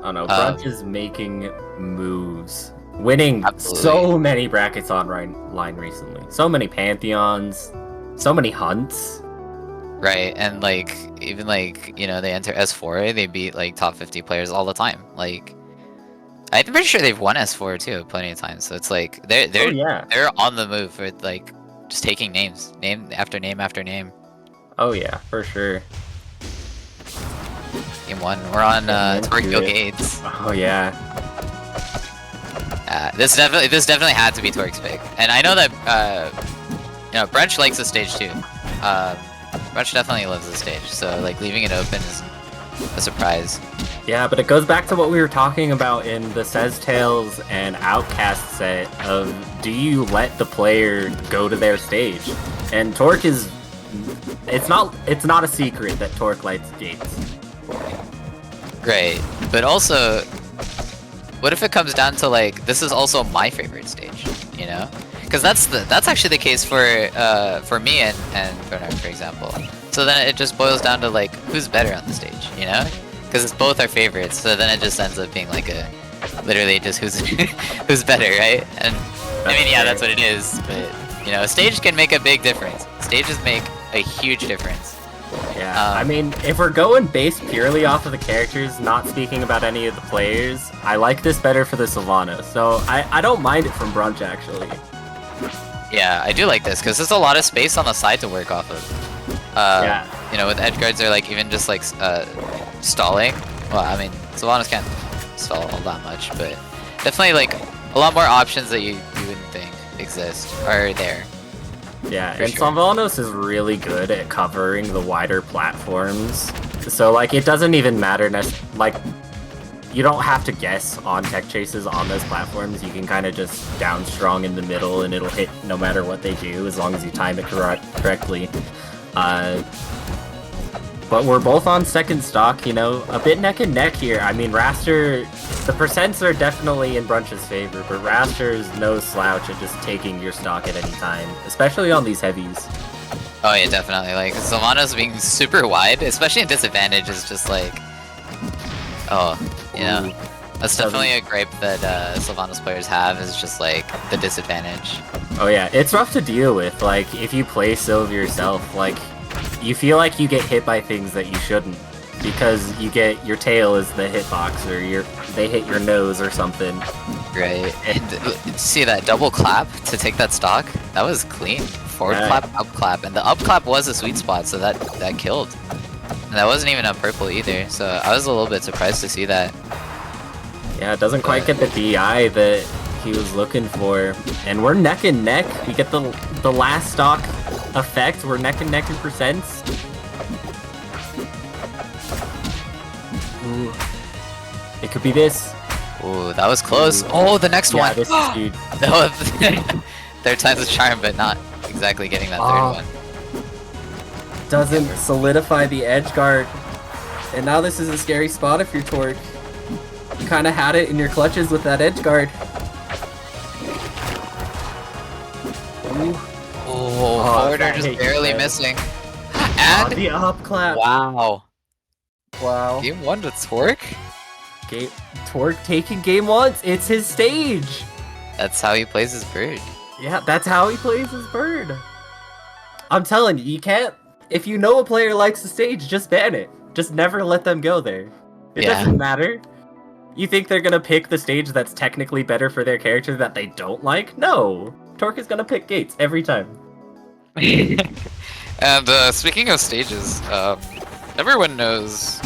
Oh no, Brunch is making moves. Winning Absolutely. so many brackets on line recently. So many Pantheons, so many hunts. Right, and like even like they enter S4, they beat like top 50 players all the time. Like I'm pretty sure they've won S4 too plenty of times. So it's like they're Oh they're yeah. they're on the move for like just taking names, name after name after name. Oh yeah, for sure. Game 1, we're on Getting into Torquil it. Gates. Oh yeah. This definitely had to be Torque's pick, and I know that Brunch likes the stage too. Brunch definitely loves the stage, so like leaving it open is a surprise. Yeah, but it goes back to what we were talking about in the Says Tales and Outcast set of do you let the player go to their stage? And Torque is it's not a secret that Torque likes gates. Great, but also, what if it comes down to like this is also my favorite stage, you know? Because that's actually the case for me and Bernard, for example. So then it just boils down to like who's better on the stage, you know? Because it's both our favorites. So then it just ends up being like literally just who's who's better, right? And I mean, yeah, that's what it is. But a stage can make a big difference. Stages make a huge difference. Yeah, I mean, if we're going based purely off of the characters, not speaking about any of the players, I like this better for the Sylvanos. So I don't mind it from Brunch, actually. Yeah, I do like this, because there's a lot of space on the side to work off of. Yeah. With edge guards, they're like, even just like, stalling. Well, I mean, Sylvanos can't stall all that much, but definitely like, a lot more options that you wouldn't think exist are there. Yeah, For and sure. Sylvanos is really good at covering the wider platforms. So, like, it doesn't even matter, like, you don't have to guess on tech chases on those platforms. You can kind of just down strong in the middle and it'll hit no matter what they do, as long as you time it correctly. But we're both on second stock, a bit neck and neck here. I mean, Wrastor, the percents are definitely in Brunch's favor, but Wrastor is no slouch at just taking your stock at any time, especially on these heavies. Oh yeah, definitely. Like, Sylvanos being super wide, especially in disadvantage, is just like... Ooh. That's definitely a gripe that Sylvanos players have, is just like, the disadvantage. Oh yeah, it's rough to deal with. Like, if you play Sylv yourself, like, you feel like you get hit by things that you shouldn't, because you get your tail is the hitbox, or they hit your nose or something. Right. And see that double clap to take that stock? That was clean. Forward clap, up clap, and the up clap was a sweet spot, so that killed. And that wasn't even on purple either, so I was a little bit surprised to see that. Yeah, it doesn't quite get the DI that he was looking for. And we're neck and neck. We get the last stock effect. We're neck and neck in percents. Ooh. It could be this. Ooh, that was close. Oh, the next one. This is huge. Third time's a charm, but not exactly getting that third one. Doesn't solidify the edge guard. And now this is a scary spot if you're Torque. You kind of had it in your clutches with that edge guard. Ooh. Oh, forwarder just barely missing. And the up clap. wow. Wow. Game 1 to Torque? Torque taking game 1. It's his stage. That's how he plays his bird. Yeah, that's how he plays his bird. I'm telling you, you can't... If you know a player likes the stage, just ban it. Just never let them go there. It doesn't matter. You think they're gonna pick the stage that's technically better for their character that they don't like? No. Torque is gonna pick Gates every time. And speaking of stages, everyone knows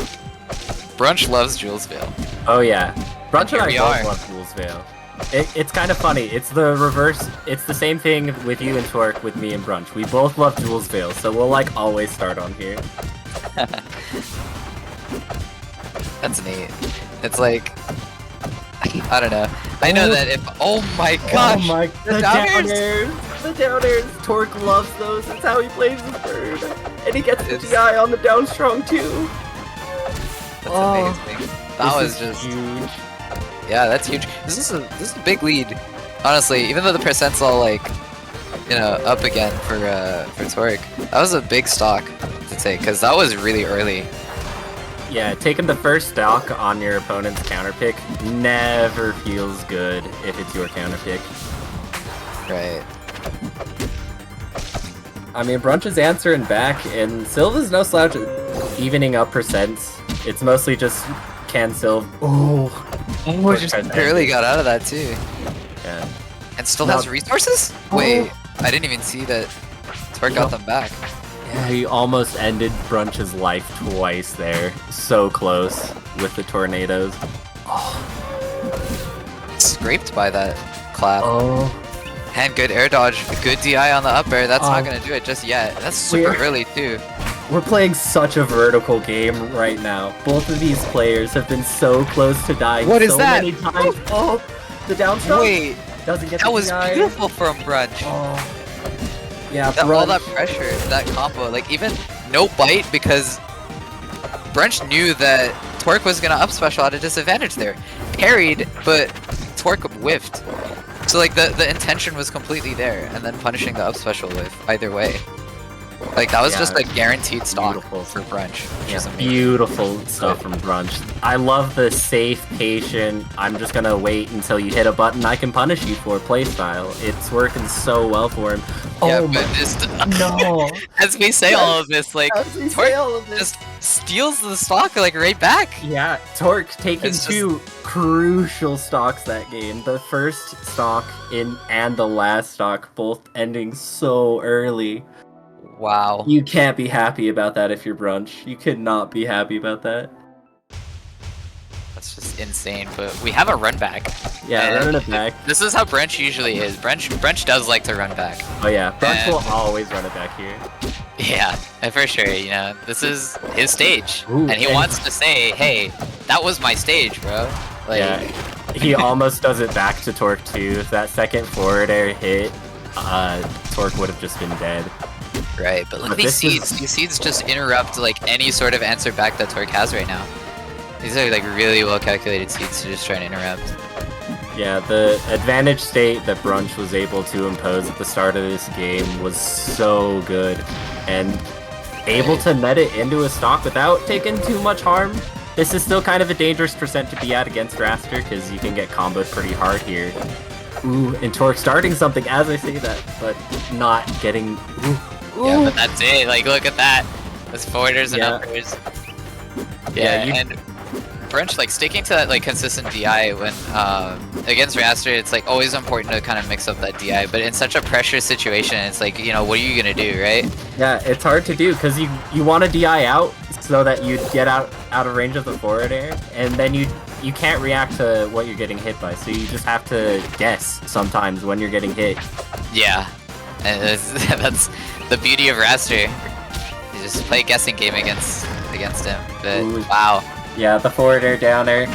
Brunch loves Jules Vale. Oh yeah. Brunch and I we both are. love Jules Vale. It's kind of funny. It's the reverse. It's the same thing with you and Torque with me and Brunch. We both love Jules Vale, so we'll like always start on here. That's neat. It's like, I don't know. I know that if, oh my gosh! Oh my, the down airs! The down airs! Torque loves those. That's how he plays his bird. And he gets the GI on the down strong too. That's amazing. That was just huge. Yeah, that's huge. This is a big lead. Honestly, even though the percent's all like, up again for Torque, that was a big stock to take, because that was really early. Yeah, taking the first stock on your opponent's counter pick never feels good if it's your counter pick. Right. I mean, Brunch is answering back, and Sylva's no slouch at evening up percents. It's mostly just can Sylv. Oh, just barely got out of that too. Yeah. And still has resources? Wait, I didn't even see that ThrownOrc got them back. Yeah, he almost ended Brunch's life twice there. So close with the tornadoes. Scraped by that clap. Oh. And good air dodge, good DI on the up air. That's not gonna do it just yet. That's super early too. We're playing such a vertical game right now. Both of these players have been so close to dying so many times. Oh, the downstroke. Wait, doesn't get that was DI. beautiful from Brunch. Oh. Yeah, all that pressure, that combo, like even no bite because Brunch knew that ThrownOrc was gonna up special at a disadvantage there. Parried, but ThrownOrc whiffed. So like the intention was completely there, and then punishing the up special whiff either way. Like that was just a guaranteed stock for Brunch. Yeah, beautiful stuff from Brunch. I love the safe, patient, I'm just gonna wait until you hit a button I can punish you for playstyle. It's working so well for him. Yeah, oh but my no. As we say all of this, like ThrownOrc just steals the stock like right back. Yeah, ThrownOrc taking two crucial stocks that game. The first stock and the last stock both ending so early. Wow. You can't be happy about that if you're Brunch. You could not be happy about that. That's just insane, but we have a run back. Yeah, running it back. This is how Brunch usually is. Brunch does like to run back. Oh yeah, Brunch will always run it back here. Yeah, for sure, you know, this is his stage. Ooh, and he wants to say, hey, that was my stage, bro. Like, yeah, he almost does it back to ThrownOrc too. If that second forward air hit, ThrownOrc would have just been dead. Right, but look at these seeds. These seeds just interrupt like any sort of answer back that ThrownOrc has right now. These are like really well calculated seeds to just try and interrupt. Yeah, the advantage state that Brunch was able to impose at the start of this game was so good, and able to net it into a stock without taking too much harm. This is still kind of a dangerous percent to be at against Wrastor, because you can get comboed pretty hard here. Ooh, and ThrownOrc starting something as I say that, but not getting... Ooh. Yeah, but that's it. Like, look at that. Those forwarders and uppers. Yeah, and Brunch, like, sticking to that, like, consistent DI when, against Wrastor, it's, like, always important to kind of mix up that DI, but in such a pressure situation, it's like, you know, what are you gonna do, right? Yeah, it's hard to do, because you want to DI out so that you get out of range of the forward air, and then you can't react to what you're getting hit by, so you just have to guess sometimes when you're getting hit. Yeah, and that's the beauty of Wrastor. You just play a guessing game against him. But wow. Yeah, the forward air, down air.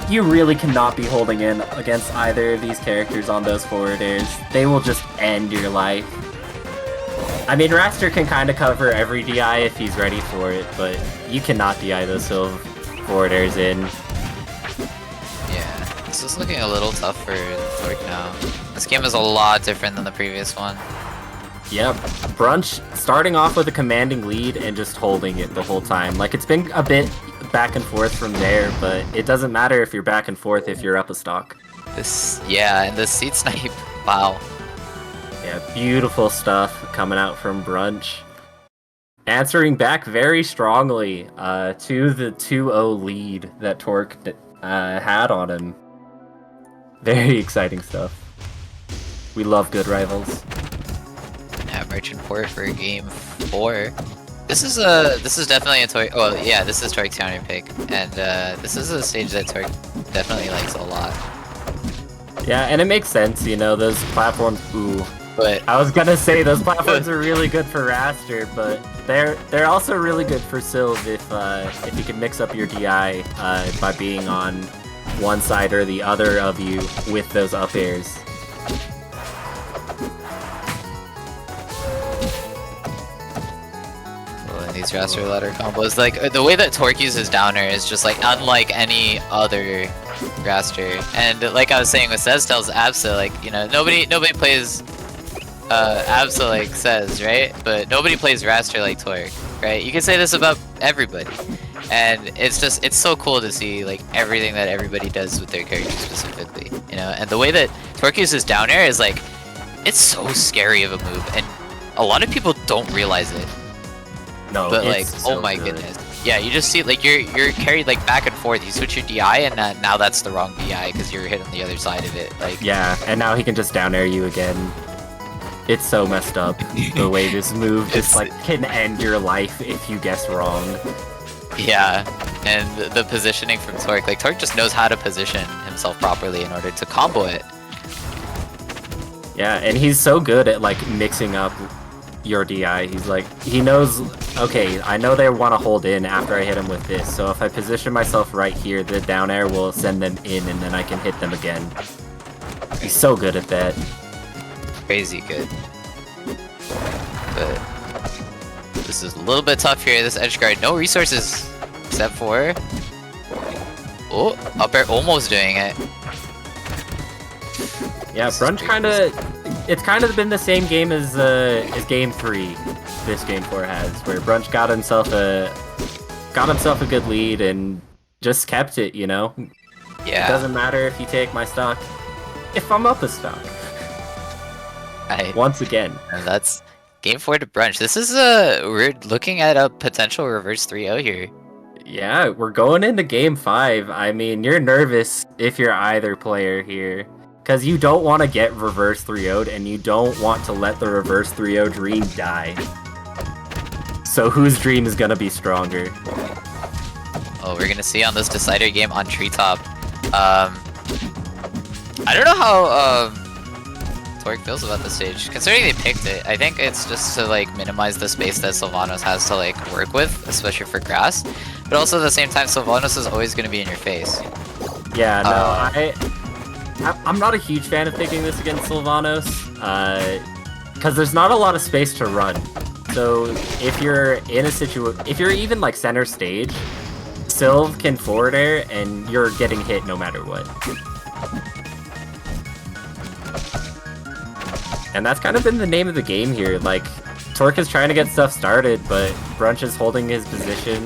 You really cannot be holding in against either of these characters on those forward airs. They will just end your life. I mean, Wrastor can kind of cover every DI if he's ready for it, but you cannot DI those forward airs in. Yeah, this is looking a little tough for ThrownOrc now. This game is a lot different than the previous one. Yep, Brunch starting off with a commanding lead and just holding it the whole time. Like, it's been a bit back and forth from there, but it doesn't matter if you're back and forth if you're up a stock. And the seed snipe, wow. Yeah, beautiful stuff coming out from Brunch. Answering back very strongly to the 2-0 lead that ThrownOrc had on him. Very exciting stuff. We love good rivals. Yeah, Merchant Port for game 4. This is definitely a ThrownOrc. Well, yeah, this is ThrownOrc's counter pick, and this is a stage that ThrownOrc definitely likes a lot. Yeah, and it makes sense, you know, those platforms. Ooh, but I was gonna say those platforms are really good for Wrastor, but they're also really good for Sylv if you can mix up your DI by being on one side or the other of you with those up airs. These Wrastor ladder combos, like the way that ThrownOrc uses downer is just like unlike any other Wrastor. And like I was saying with Seztel's Absa, like, you know, nobody plays Absa like Sez, right? But nobody plays Wrastor like ThrownOrc, right? You can say this about everybody. And it's so cool to see like everything that everybody does with their character specifically, you know. And the way that ThrownOrc uses down air is like, it's so scary of a move, and a lot of people don't realize it. No, but like, so oh my good. goodness, yeah, you just see like you're carried like back and forth. You switch your DI, and now that's the wrong DI because you're hit on the other side of it. Like, yeah, and now he can just down air you again. It's so messed up the way this move just like can end your life if you guess wrong. Yeah, and the positioning from ThrownOrc, like ThrownOrc just knows how to position himself properly in order to combo it. Yeah, and he's so good at like mixing up your DI. He's like, he knows, okay, I know they want to hold in after I hit him with this, so if I position myself right here, the down air will send them in and then I can hit them again. He's so good at that. Crazy good. But this is a little bit tough here, this edge guard. No resources except for... Oh, up air almost doing it. Yeah, Brunch it's kind of been the same game as game 3 this game 4 has, where Brunch got himself a good lead and just kept it, you know? Yeah. It doesn't matter if you take my stock, if I'm up a stock. Right. Once again. And that's game 4 to Brunch. This is we're looking at a potential reverse 3-0 here. Yeah, we're going into game 5. I mean, you're nervous if you're either player here, because you don't want to get reverse 3-0'd, and you don't want to let the reverse 3-0 dream die. So whose dream is going to be stronger? Oh, we're going to see on this decider game on Treetop. I don't know how ThrownOrc feels about this stage, considering they picked it. I think it's just to like minimize the space that Sylvanos has to like work with, especially for grass. But also at the same time, Sylvanos is always going to be in your face. Yeah, no, I'm not a huge fan of picking this against Sylvanos, because there's not a lot of space to run. So if you're in a if you're even like center stage, Sylv can forward air and you're getting hit no matter what. And that's kind of been the name of the game here. Like, ThrownOrc is trying to get stuff started, but Brunch is holding his position,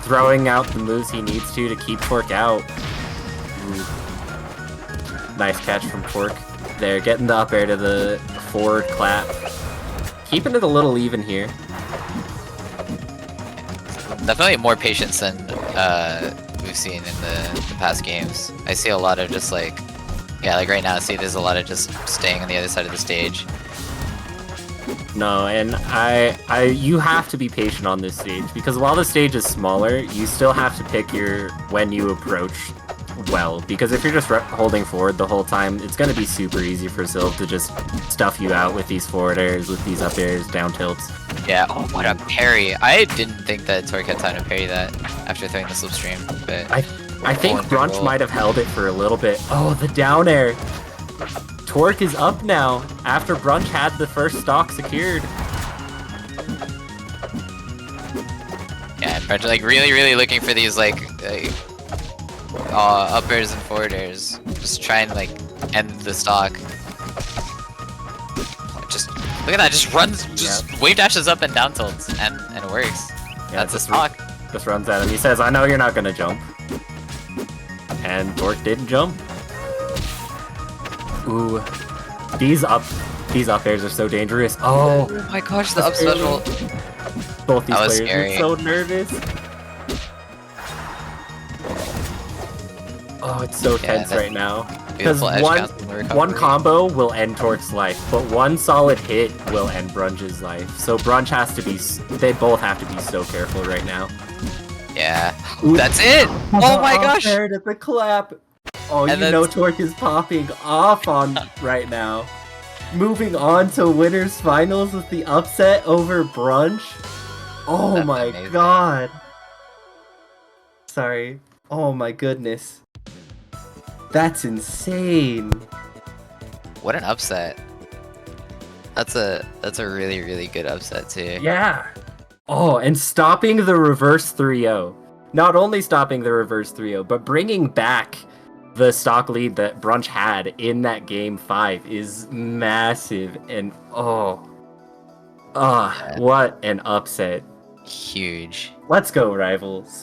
throwing out the moves he needs to keep ThrownOrc out. Ooh. Nice catch from ThrownOrc there, getting the up air to the forward clap. Keeping it a little even here. Definitely more patience than we've seen in the past games. I see a lot of just like, yeah, like right now, see there's a lot of just staying on the other side of the stage. No, and you have to be patient on this stage, because while the stage is smaller, you still have to pick when you approach well, because if you're just holding forward the whole time, it's going to be super easy for Sylv to just stuff you out with these forward airs, with these up airs, down tilts. Yeah, oh, what a parry. I didn't think that ThrownOrc had time to parry that after throwing the slipstream, but... I think Brunch might have held it for a little bit. Oh, the down air! ThrownOrc is up now, after Brunch had the first stock secured. Yeah, Brunch like really looking for these like up airs and forward airs. Just try and like end the stock. Just look at that, just runs, just wave dashes up and down tilts, and it works. Yeah, that's a stock. Just runs at him. He says, I know you're not gonna jump. And ThrownOrc didn't jump. Ooh. These up airs are so dangerous. Oh my gosh, the up special. Both these players are so nervous. Oh, it's so tense right now. Because one combo will end ThrownOrc's life, but one solid hit will end Brunch's life. So Brunch has to be, they both have to be so careful right now. Yeah. Ooh, that's it! Oh my gosh! There at the clap. Oh, and you know ThrownOrc is popping off on right now. Moving on to winners finals with the upset over Brunch. Oh that's my amazing. God. Sorry. Oh my goodness. That's insane. What an upset. That's a really good upset too. Yeah. Oh, and stopping the reverse 3-0. Not only stopping the reverse 3-0, but bringing back the stock lead that Brunch had in that game 5 is massive. And what an upset. Huge. Let's go, rivals.